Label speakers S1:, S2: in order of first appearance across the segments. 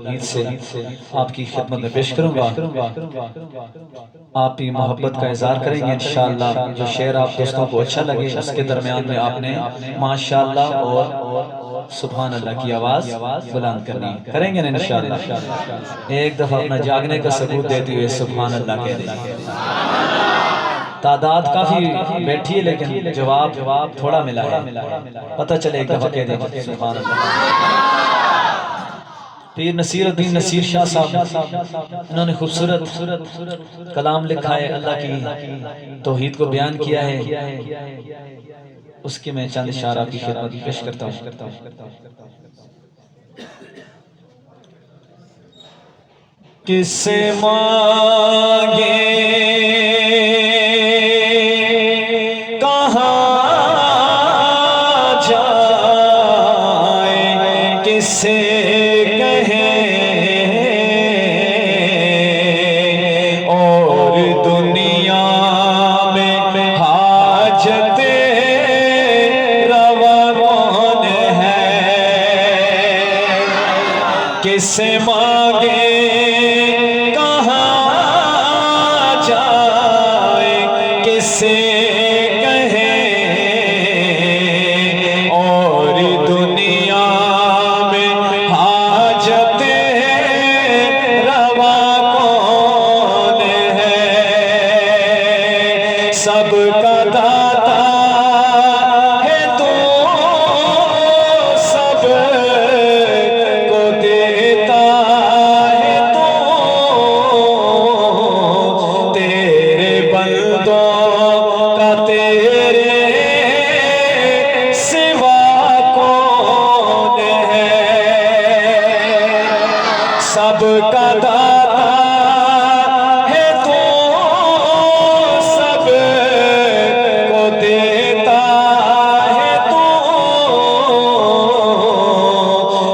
S1: ईद से आपकी खिदमत में पेश करूंगा। आप ही मोहब्बत का इज़हार करेंगे इंशाअल्लाह। जो शेर आप दोस्तों को अच्छा लगे उसके दरमियान में आपने माशाअल्लाह और सुभान अल्लाह की आवाज़ बुलंद करनी करेंगे ना इंशाअल्लाह। एक दफ़ा अपना जागने का सबूत देते हुए सुभान अल्लाह कह दें। तादाद काफ़ी बैठी है लेकिन जवाब थोड़ा मिला है। पता चले एक दफ़ा कह दें सुभान अल्लाह। पीर नसीरुद्दीन नसीर शाह साहब इन्होंने खूबसूरत कलाम लिखा है, अल्लाह की तौहीद को बयान किया है। उसकी मैं चंद इशारा की खिदमत पेश करता हूँ। किससे मांगे कहाँ जाए, किससे किससे मांगे कहाँ जाए, किससे कहे और दुनिया में हाजत रवा कौन है। सबका दाता है तू, सब सबका दाता है तू, सब को देता है तू,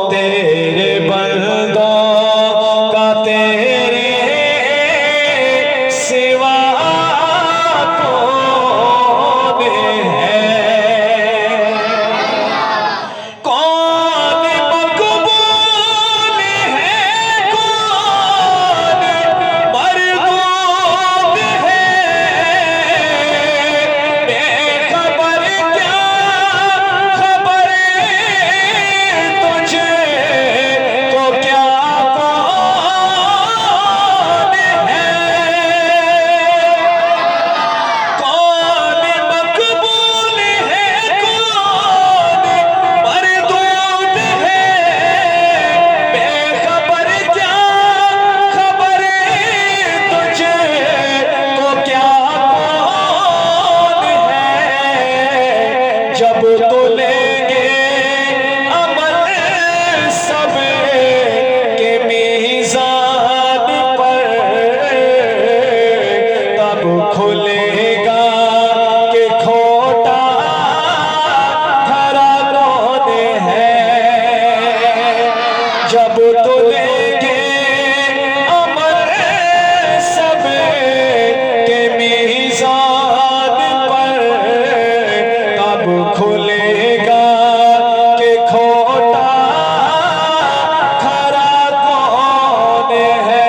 S1: तेरे बंदों का तेरे सिवा कौन है। जब तो लेंगे अमल सब के मीज़ान पर, तब खुलेगा कि खोटा धरा कौन है। जब तो लेंगे अमल सब के मीज़ान पर, खुलेगा कि खोटा खरा कौन है।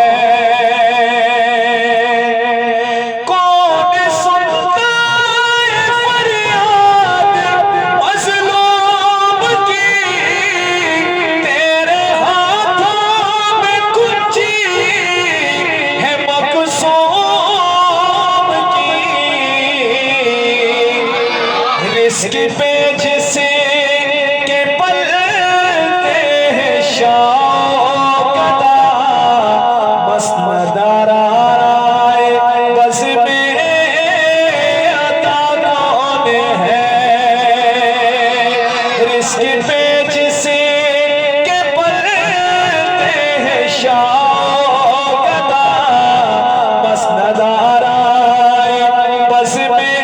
S1: कौन सुनता है फरियाद मज़लूम की, तेरे हाथों में कुंजी है मक़सूम की। रिस्क पे जिसे के पलते हैं शौकदा, मस्त नज़ारा आए बस में अता कौन है। रिस्क पे जिसे के पलते हैं शौकदा, मस्त नज़ारा आए बस में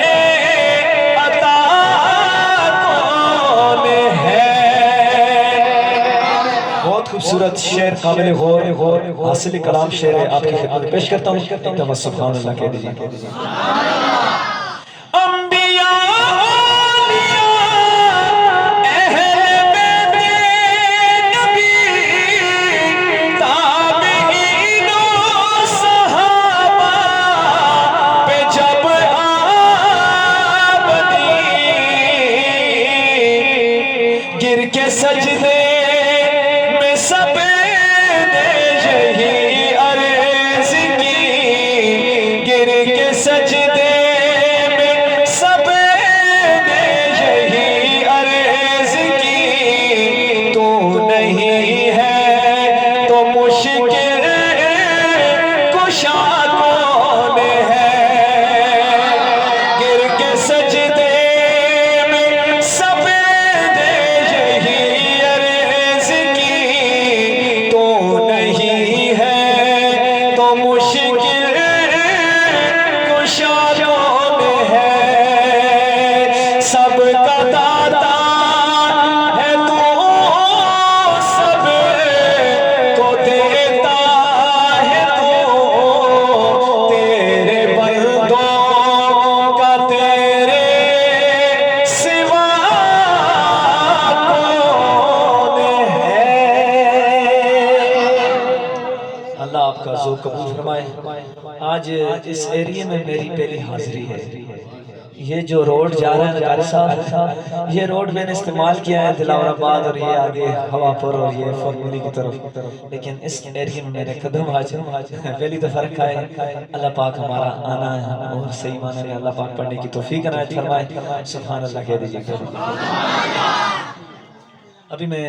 S1: खूबसूरत शेर काबिल गौर हासिल कलाम शेर है, आपकी खिदमत में पेश करता हूँ। एक दफ़ा सुभान अल्लाह कह दीजिए। अंबिया औलिया अहले बैत नबी मुश्किल कुशा कौन है, गिर के सजदे में सब दे यही अर्ज की, तो नहीं है तो मुश्किल कुशा कौन है, सबका दाता है तू, सब को देता है तू, तेरे बंदों का तेरे सिवा कौन है। अल्लाह आपका ज़ो कबूल फरमाए। आज इस एरिया में मेरी पहली हाजिरी है। ये जो रोड जा रहा है कारी साहब, ये रोड मैंने इस्तेमाल किया है दिलावराबाद और ये आगे हवापुर और ये फॉर्मूली की तरफ, लेकिन इस एरिया में मेरे कदम आज पहली दफा रखा है। अल्लाह पाक हमारा आना है और सही माने में अल्लाह पाक पढ़ने की तौफीक इनायत फरमाए। सुभान अल्लाह कह दीजिए। अभी मैं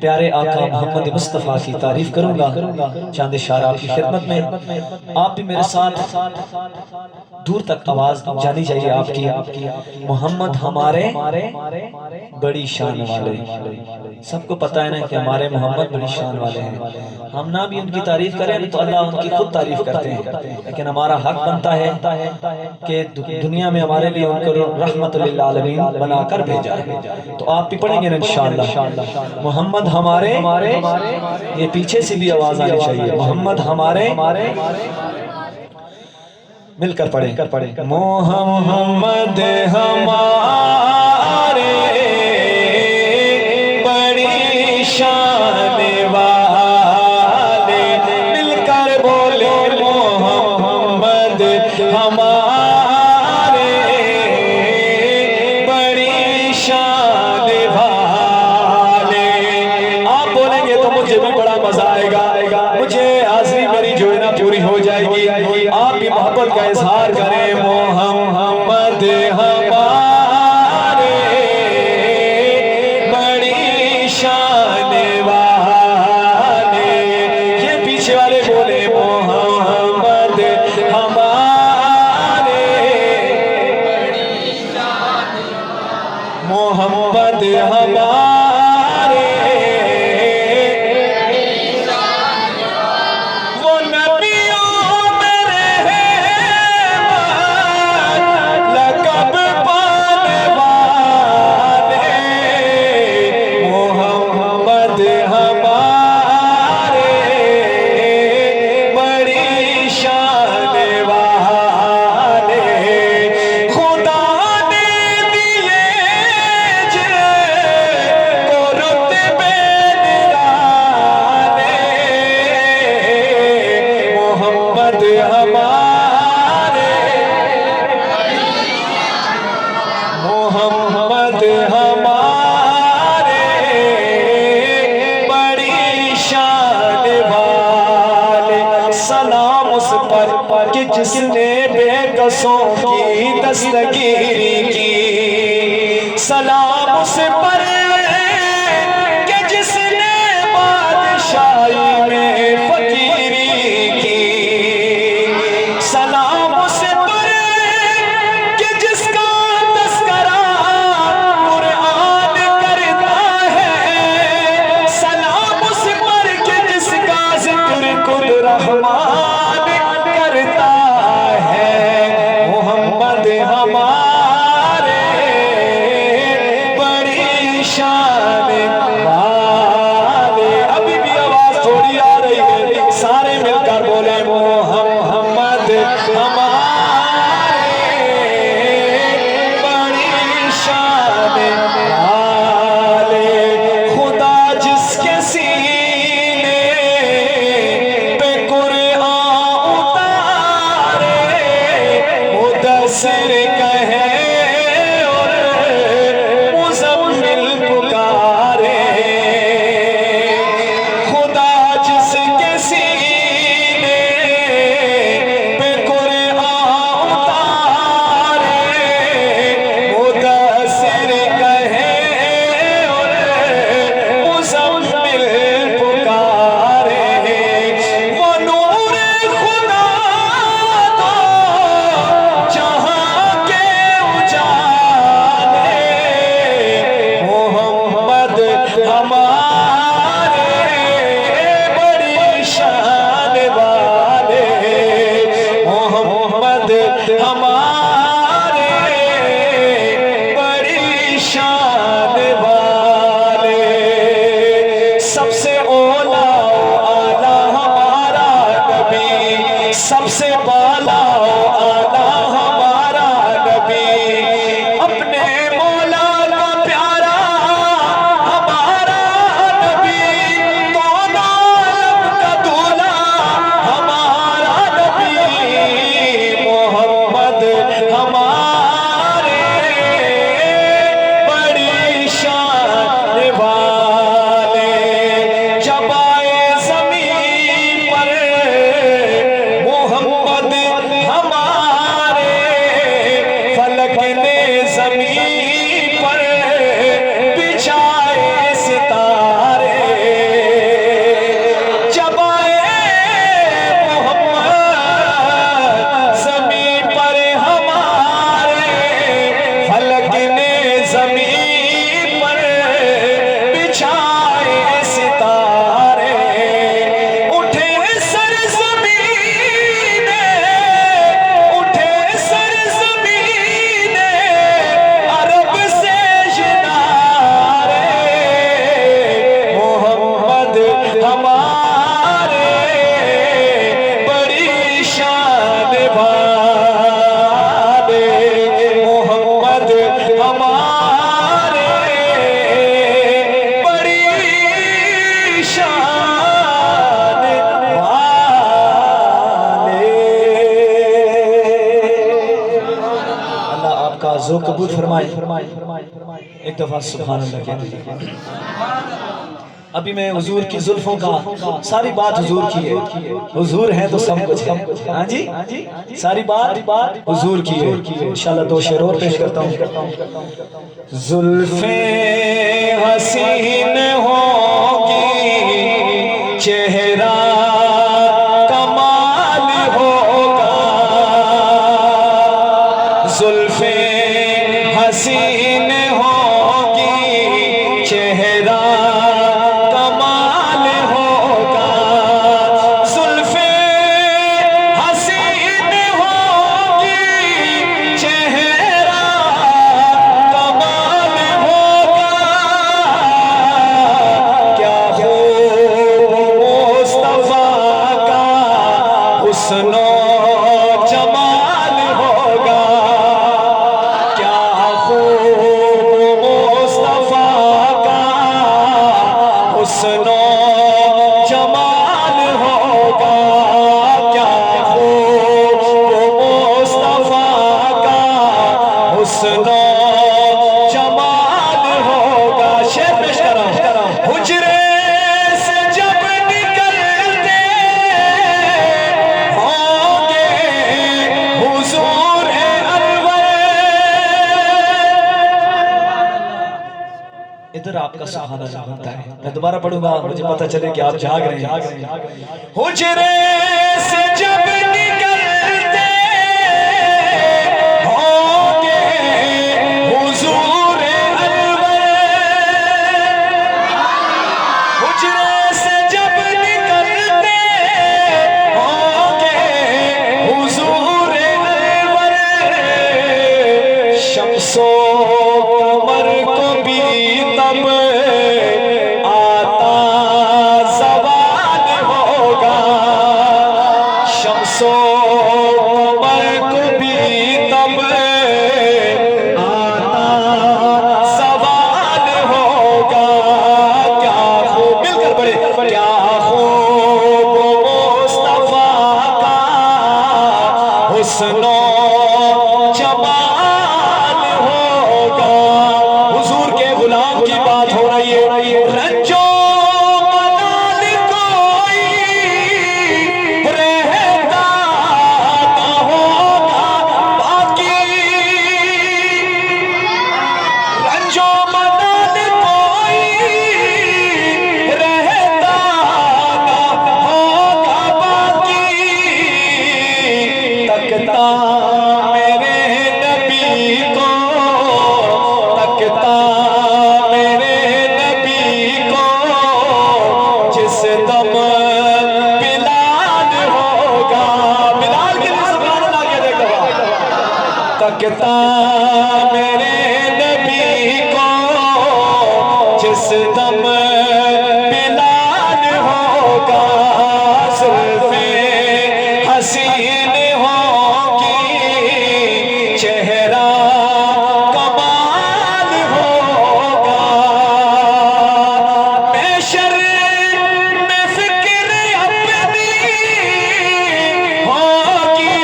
S1: प्यारे आका मोहम्मद मुस्तफ़ा की तारीफ करूंगा चांद शार आपकी खिदमत में। आप भी मेरे साथ दूर तक आवाज जानी चाहिए आपकी। मोहम्मद हमारे बड़ी शान वाले, सबको पता है ना कि हमारे मोहम्मद बड़ी शान वाले हैं। हम ना भी उनकी तारीफ करें तो अल्लाह उनकी खुद तारीफ करते हैं, लेकिन हमारा हक बनता है कि दुनिया में हमारे लिए उनको रहमतुल लिल आलमीन बनाकर भेजा है। तो आप भी पढ़ेंगे ना इंशाअल्लाह। मोहम्मद हमारे, ये पीछे से भी आवाज आनी चाहिए, मोहम्मद हमारे, मिलकर पढ़े। मोहम्मद हमारे बड़ी शान वाले, मिलकर बोले मोहम्मद हमारे बड़ी शान वाले। आप बोलेंगे तो मुझे भी बड़ा मजा आएगा, मुझे हाज़िरी मेरी जो है ना पूरी हो जाएगी। आप भी मोहब्बत का इजहार करें। मोहम्मद हमारे बड़ी शान वाले, ये पीछे वाले बोले मोहम्मद हमारे बड़ी शान, मोहम्मद हमारे वो नबियों में लक़ब पाने वाले, मोहम्मद हमारे बड़ी शान वाले। खुदा ने दिए जिनको रुतबे निराले, मोहम्मद हमारे, मोहम्मद हमारे बड़ी शान वाले। सलाम उस पर कि जिसने बेकसों की दस्तगीरी की, सलाम उस पर कि जिसने बादशाही में फकीरी की, सलाम उस पर कि जिसका तस्करा कुरान करता है, सलाम उस पर कि जिसका जिक्र खुद रहमान करता है। मोहम्मद हमारे जो कबूल फरमाए। एक दफा सुभान अल्लाह कहते हैं। अभी मैं हुजूर की जुल्फों का सारी बात हुजूर की है, हुजूर है तो सब कुछ है। हाँ जी, सारी बात हुजूर की है। इंशाल्लाह दो शेर और पेश करता हूँ। जुल्फे हसीन होगी, चेहरा कमाल होगा। जुल्फे हसीन होगी, चेहरा कमाल होगा। जुल्फे हसीन होगी, चेहरा कमाल होगा। क्या हो मुस्तफा का हुस्नो जमाल होगा। क्या हो मुस्तफा का हुस्नो जमाल होगा। क्या हो मुस्तफा का हुस्नो जमाल होगा। शेर पेश कर रहा हूं। हुजरे से जब निकलते होंगे हुजूर अनवर। इधर आपका सुभान अल्लाह बनता है। मैं दोबारा पढ़ूंगा, मुझे पता चले कि आप जाग रहे हैं। हुजरे से जब निकलते होंगे हुजूर अनवर। हुजरे से जब निकलते होंगे हुजूर अनवर। शम्सो कमर को भी तब आता ज़वाल होगा। शम्सो कमर को भी तब आता ज़वाल होगा। क्या हो मिलकर बड़े, क्या हो मुस्तफा का हुस्नो जमाल होगा। हुजूर के गुलाम की बात हो रही है। रंजो मलाल कोई रहता ना होगा बाकी। रंजो मलाल कोई रहता ना होगा बाकी। तकता मेरे नबी को, तकता मेरे नबी को जिस दम बिलाल होगा। बिलाल के लिए सुभान अल्लाह के देखो। तकता मेरे नबी को जिस दम बिलाल होगा। जुल्फे हसीन होगी, चेहरा कमाल होगा। बेशर में फिक्र अपनी होगी,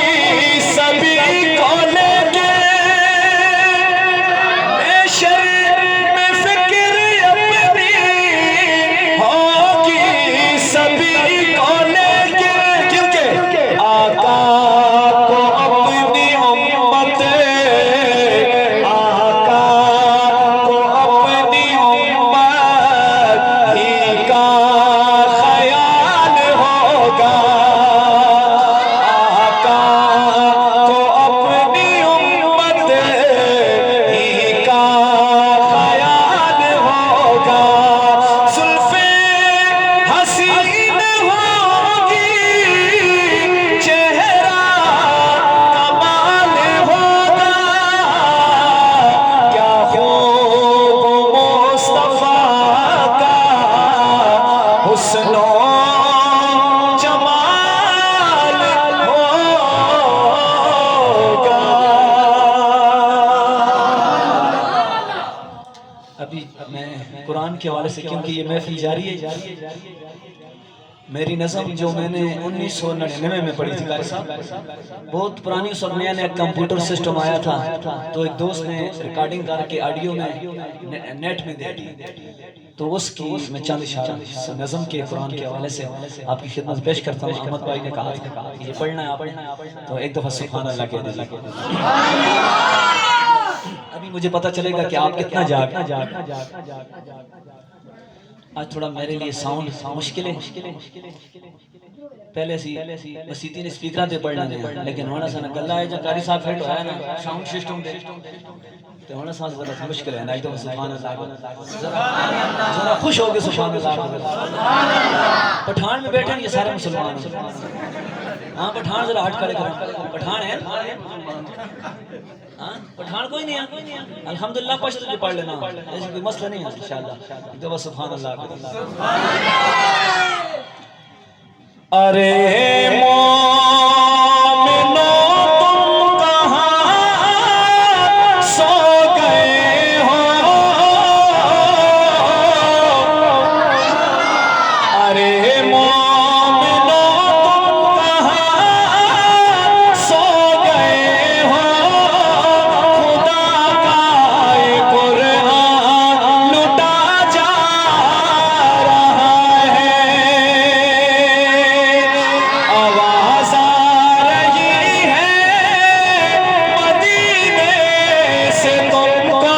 S1: सभी को लेके। बेशर में फिक्र अपनी होगी, सभी को लेके। क्योंकि आका को अपनी उम्मत, आका को अपनी उम्मत ही का ख्याल होगा। आका को अपनी उम्मत ही का ख्याल होगा। जुल्फे हसीन होगी, चेहरा कमाल होगा। क्या हो मुस्तफा का हुस्नो जमाल होगा। अभी मैं कुरान के हवाले से, क्योंकि ये महफिल जारी है, मेरी नज़म जो मैंने 1999 में पढ़ी थी कारी साहब, बहुत पुरानी, उस वक्त नया नया कंप्यूटर सिस्टम आया था, तो एक दोस्त ने रिकॉर्डिंग करके ऑडियो में नेट में दे दी, तो उसकी मैं चंद इशारा नज़म के कुरान के हवाले से आपकी खिदमत में पेश करता हूँ। अहमद भाई ने कहा था ये पढ़ना है आप, तो एक दफ़ा सुभान अल्लाह कह दीजिए। अभी मुझे पता चलेगा कि आप कितना जाग। आज थोड़ा मेरे लिए साउंड मुश्किल है, पहले सी मसीती ने स्पीकर पे पढ़ना है, लेकिन होना सा ना गल्ला है जब कारी साहब फिट होया ना साउंड सिस्टम दे, तो होना सा जरा मुश्किल है ना। एकदम सुभान अल्लाह, जरा खुश हो गए सुभान अल्लाह। पठान में बैठे ये सारे मुसलमान, हाँ पठान जरा हट करे, पठान है, हाँ पठान कोई नहीं है, अल्हम्दुलिल्लाह पश्तो भी पढ़ लेना, ऐसे कोई मसला नहीं है इंशाअल्लाह। तो बस सुभान अल्लाह। अरे मोमिनो तुम कहाँ सो गए हो, अरे मोमिनो तुम कहाँ सो गए हो, खुदा का ये कुरान लुटा जा रहा है, आवाज़ आ रही है मदीने से तुमको,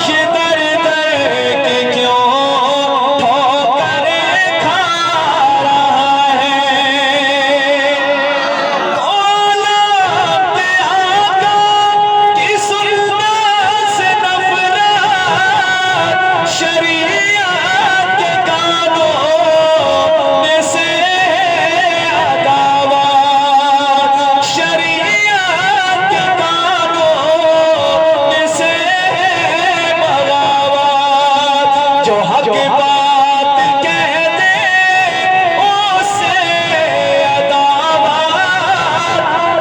S1: ये दर्द के क्यों ठोकरें खा रहा है, दौलत आका की सुन्नत से नफरत, शरीयत के कानून से अदावत, शरीयत के कानून से बगावत, जो हक बात कह दे उससे अदावत,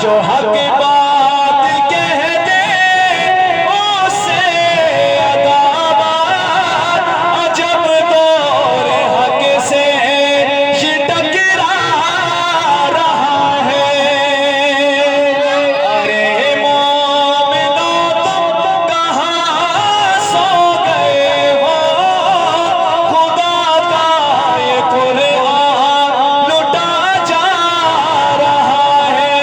S1: जो हक बात कह दे उससे अदावत, अजब दौर हक से ये टकरा रहा है, अरे मोमिनो तुम कहाँ सो गए हो, खुदा का ये कुरान लुटा जा रहा है,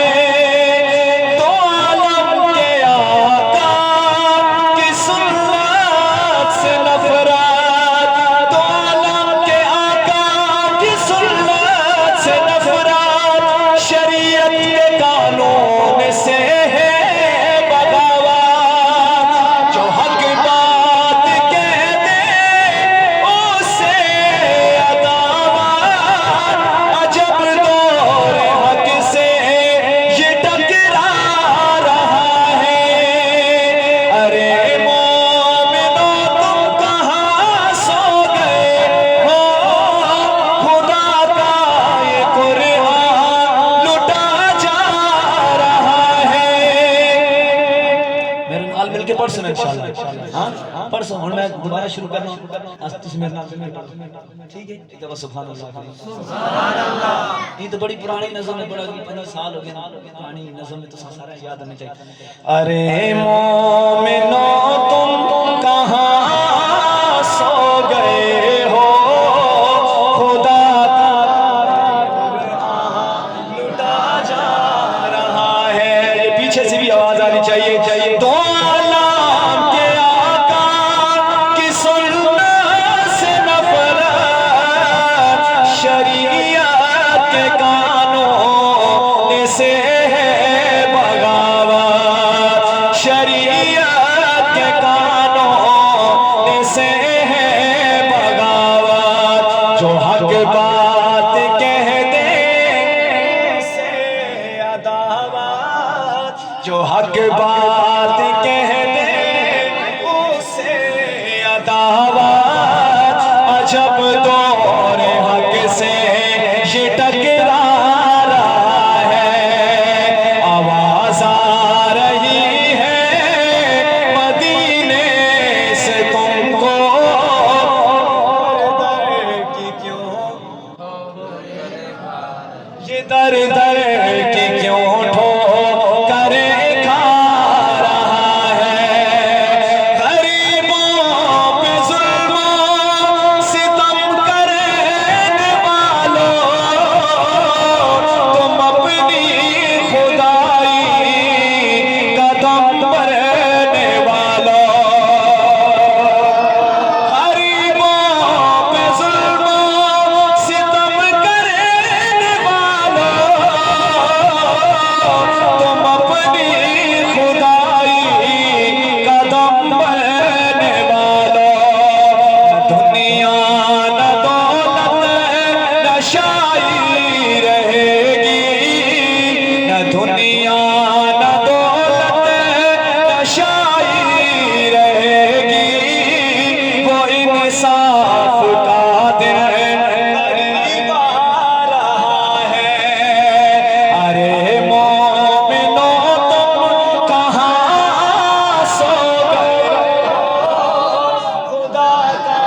S1: दो आलम के आका की सुन्नत से नफरत, दो आलम के आका की सुन्नत से नफरत, शरीयत के कानून से है बगावत, जो हक बात कह दे उससे अदावत, अजब दौर हक से ये टकरा रहा है, अरे मोमिनो तुम कहाँ सो गए हो, खुदा का ये कुरान लुटा जा रहा है। मेरे नाल मिलके पढ़ सुना इंशाअल्लाह, हाँ पढ़ सुन, मैं दोबारा शुरू कर रहा हूँ, आज तुम मेरे नाल ठीक है, ठीक है, बस सुभान अल्लाह। ये तो बड़ी पुरानी नज़म है, बड़ा 15 साल हो गए पुरानी नज़म में, तो सारा याद होना चाहिए। अरे मोमिनो तुम कहाँ सो गए हो, खुदा लुटा जा रहा है, ये पीछे से भी आवाज आनी चाहिए, दो आलम के आका की सुन्नत से नफरत, शरीयत के कानून से है बगावत, शरीयत के कानून से है बगावत, जो हक बात कह दे से अदावत, जो हक बात कह दे उसे अदावत, अजब दौर हक से ये टकरा रहा है, आवाज़ आ रही है मदीने से तुमको, की क्यों ये दर दर के क्यों ठोकरे खा रहा है, गरीबों पे जुल्म सितम करने वालों, तुम अपनी खुदाई कदम भरने वालों, गरीबों पे जुल्म सितम करने वालों, तुम अपनी खुदाई कदम भरने वालों, दुनिया न दौलत न शाही रहेगी, न दुनिया न दौलत न शाही रहेगी, वो इंसाफ का दिन करीब आ रहा है। अरे मोमिनो तुम कहाँ सो गए, खुदा का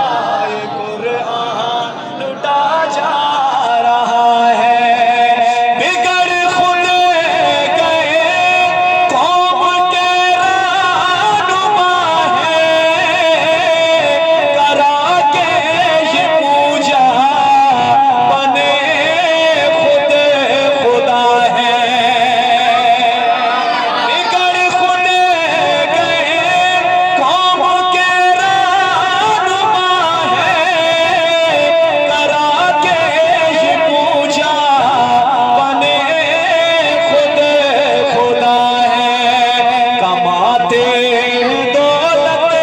S1: ये कुरान लुटा जा रहा है, बिगड़ खुद गए कौम के रहनुमा है, करा के ये पूजा बने खुद खुदा है, बिगड़ खुद गए कौम के रहनुमा है, करा के ये पूजा बने खुद खुदा है, कमाते दौलत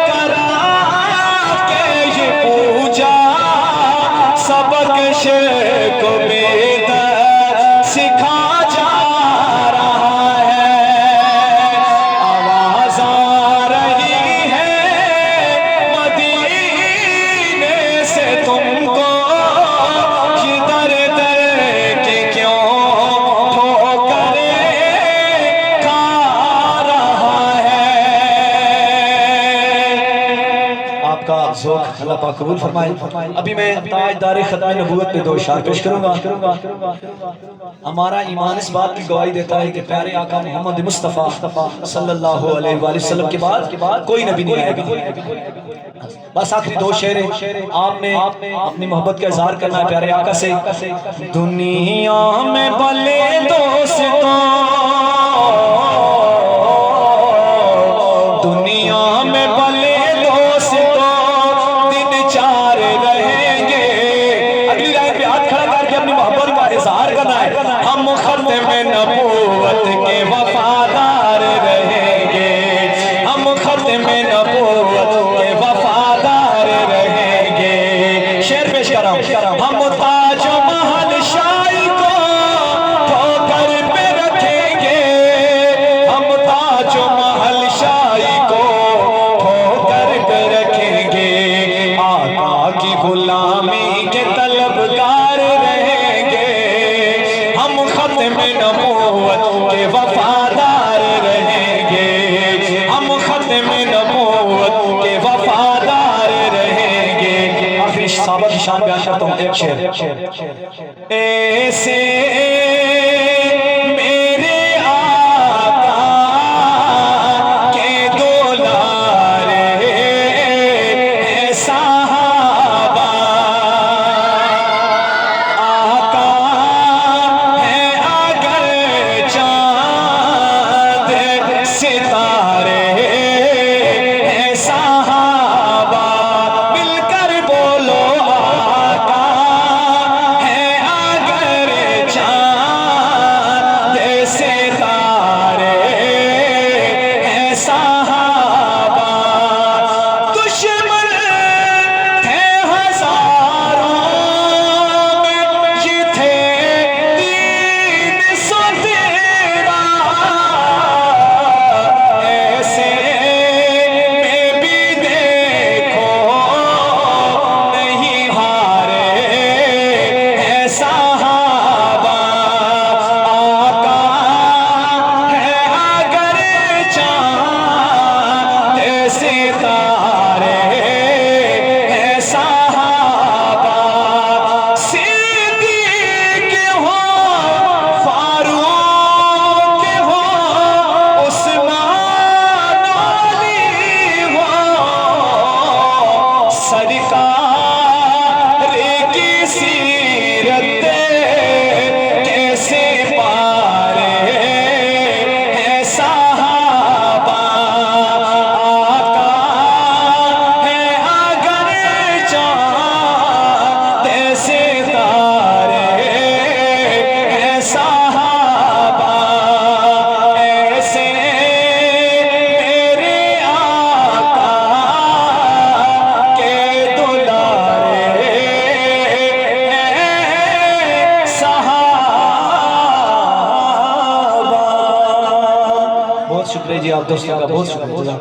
S1: करा के ये पूजा सबक शेख बेदर सिखा जा रहा है, आवाज आ रही है मदीने से तुमको, ये दर दर के क्यों ठोकरे खा रहा है। आपका ज़ौक़ अल्लाह पाक कबूल फरमाए। अभी मैं ताजदार खत्म नबूवत पे दो इशार पेश करूंगा। हमारा ईमान इस बात की गवाही देता है कि प्यारे आका मोहम्मद मुस्तफ़ा सल्लल्लाहु अलैहि वसल्लम के बाद कोई नबी नहीं आएगा। बस आखिरी दो शेर आपने अपनी मोहब्बत का इजहार करना है प्यारे आका से। दुनिया में भले दोस्तों, दुनिया में भले दोस्तों दिन चार रहेंगे। अगली लाइन पे हाथ खड़ा करके अपनी मोहब्बत का इजहार करना है। हम खत्म नबूवत के वफादार रहेंगे, हम खत्म नबूवत के वफादार रहेंगे। शेर पेश कर रहा हूं। हम ताज महल शाही को ठोकर पे रखेंगे, हम ताज महल शाही को ठोकर पे रखेंगे। आका की गुलामी के तलबगार रहेंगे, हम खत्म नबूवत के वफादार रहेंगे, हम खत्म नबूवत के वफादार रहेंगे। आखिरी सहाबा की शान बयान करता हूँ एक शेर। ऐसे मेरे आका के दुलारे हैं साहबा, आका है अगर चांद सितारे हैं साहबा, मिलकर बोलो आका है अगर चांद दोस्तों का बहुत शुक्रिया।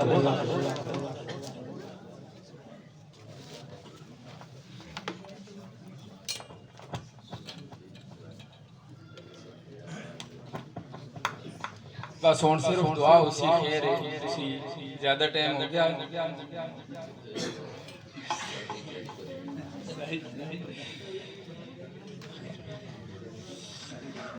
S2: बस हुण सिर्फ दुआ उसी खैर है, उसी ज्यादा टाइम हो गया।